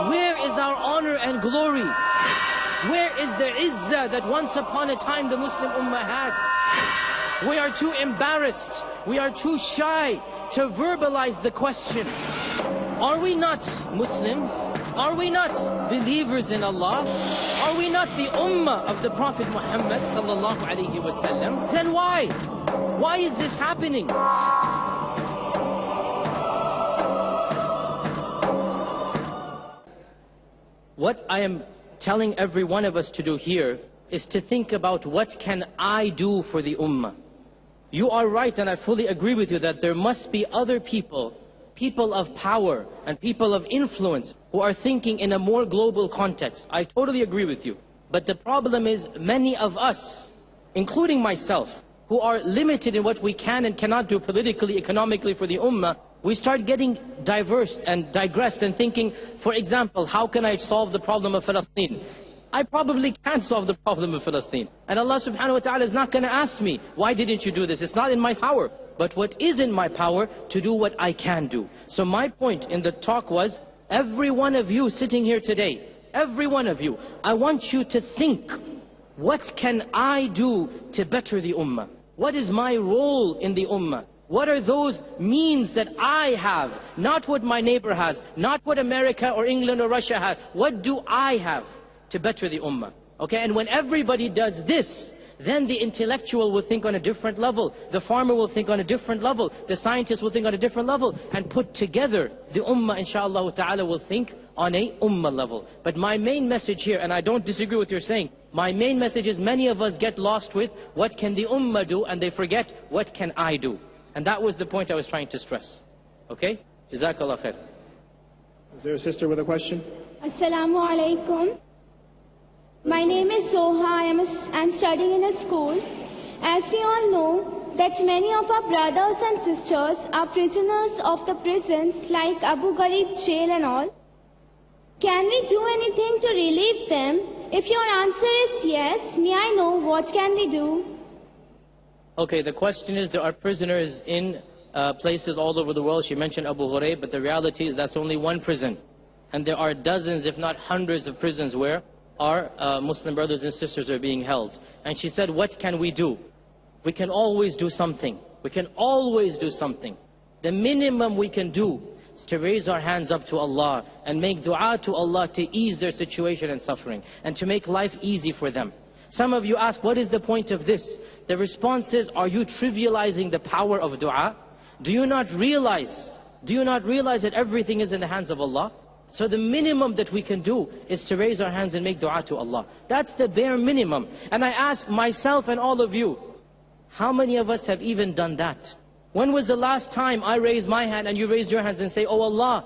Where is our honor and glory? Where is the izzah that once upon a time the Muslim Ummah had? We are too embarrassed, we are too shy to verbalize the question. Are we not Muslims? Are we not believers in Allah? Are we not the Ummah of the Prophet Muhammad sallallahu alaihi wasallam? Then why? Why is this happening? What I am telling every one of us to do here is to think about what can I do for the Ummah. You are right, and I fully agree with you that there must be other people, people of power and people of influence who are thinking in a more global context. I totally agree with you. But the problem is many of us, including myself, who are limited in what we can and cannot do politically, economically for the Ummah, we start getting diverse and digressed and thinking, for example, how can I solve the problem of Palestine? I probably can't solve the problem of Palestine. And Allah subhanahu wa ta'ala is not going to ask me, why didn't you do this? It's not in my power. But what is in my power, to do what I can do. So my point in the talk was, every one of you sitting here today, every one of you, I want you to think, what can I do to better the Ummah? What is my role in the Ummah? What are those means that I have? Not what my neighbor has, not what America or England or Russia has. What do I have to better the Ummah? Okay, and when everybody does this, then the intellectual will think on a different level, the farmer will think on a different level, the scientist will think on a different level, and put together, the Ummah inshallah ta'ala will think on a Ummah level. But my main message here, and I don't disagree with your saying, my main message is many of us get lost with, what can the Ummah do, and they forget, what can I do? And that was the point I was trying to stress. Okay? Jazakallah khair. Is there a sister with a question? Assalamu alaikum. My name is Soha. I'm studying in a school. As we all know that many of our brothers and sisters are prisoners of the prisons like Abu Ghraib jail and all. Can we do anything to relieve them? If your answer is yes, may I know what can we do? Okay, the question is, there are prisoners in places all over the world. She mentioned Abu Ghraib, but the reality is that's only one prison. And there are dozens, if not hundreds of prisons where our Muslim brothers and sisters are being held. And she said, what can we do? We can always do something. We can always do something. The minimum we can do is to raise our hands up to Allah and make dua to Allah to ease their situation and suffering, and to make life easy for them. Some of you ask, what is the point of this? The response is, are you trivializing the power of dua? Do you not realize that everything is in the hands of Allah? So the minimum that we can do is to raise our hands and make dua to Allah. That's the bare minimum. And I ask myself and all of you, how many of us have even done that? When was the last time I raised my hand and you raised your hands and say, oh Allah,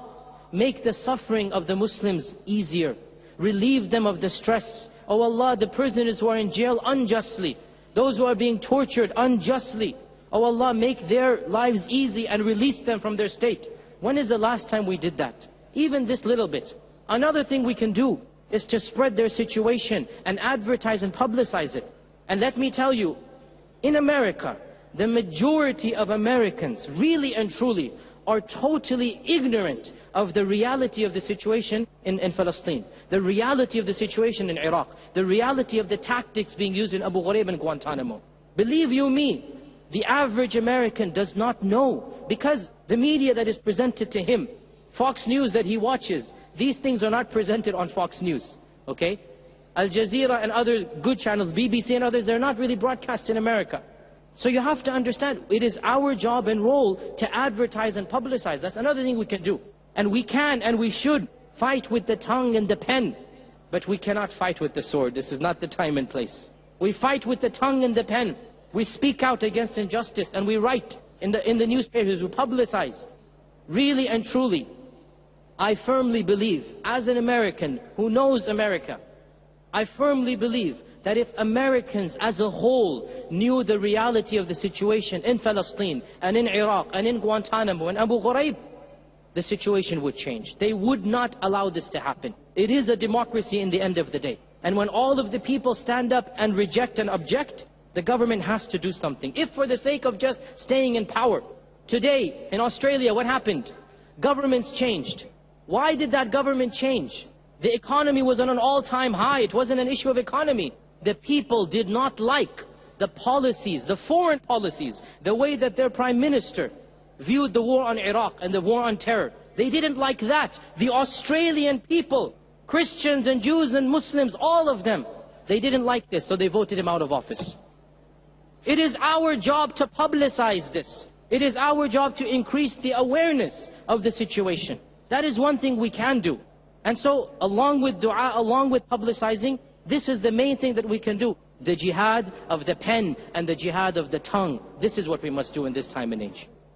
make the suffering of the Muslims easier. Relieve them of the stress. Oh Allah, the prisoners who are in jail unjustly, those who are being tortured unjustly, oh Allah, make their lives easy and release them from their state. When is the last time we did that? Even this little bit. Another thing we can do is to spread their situation and advertise and publicize it. And let me tell you, in America, the majority of Americans, really and truly, are totally ignorant of the reality of the situation in Palestine, the reality of the situation in Iraq, the reality of the tactics being used in Abu Ghraib and Guantanamo. Believe you me, the average American does not know, because the media that is presented to him, Fox News that he watches, these things are not presented on Fox News, okay? Al Jazeera and other good channels, BBC and others, they're not really broadcast in America. So you have to understand, it is our job and role to advertise and publicize. That's another thing we can do. And we can and we should fight with the tongue and the pen. But we cannot fight with the sword. This is not the time and place. We fight with the tongue and the pen. We speak out against injustice and we write in the newspapers, we publicize. Really and truly, I firmly believe, as an American who knows America, I firmly believe that if Americans as a whole knew the reality of the situation in Palestine and in Iraq and in Guantanamo and Abu Ghraib, the situation would change. They would not allow this to happen. It is a democracy in the end of the day. And when all of the people stand up and reject and object, the government has to do something. If for the sake of just staying in power. Today in Australia, what happened? Governments changed. Why did that government change? The economy was on an all-time high. It wasn't an issue of economy. The people did not like the policies, the foreign policies, the way that their prime minister viewed the war on Iraq and the war on terror. They didn't like that. The Australian people, Christians and Jews and Muslims, all of them, they didn't like this, so they voted him out of office. It is our job to publicize this. It is our job to increase the awareness of the situation. That is one thing we can do. And so, along with dua, along with publicizing, this is the main thing that we can do. The jihad of the pen and the jihad of the tongue. This is what we must do in this time and age.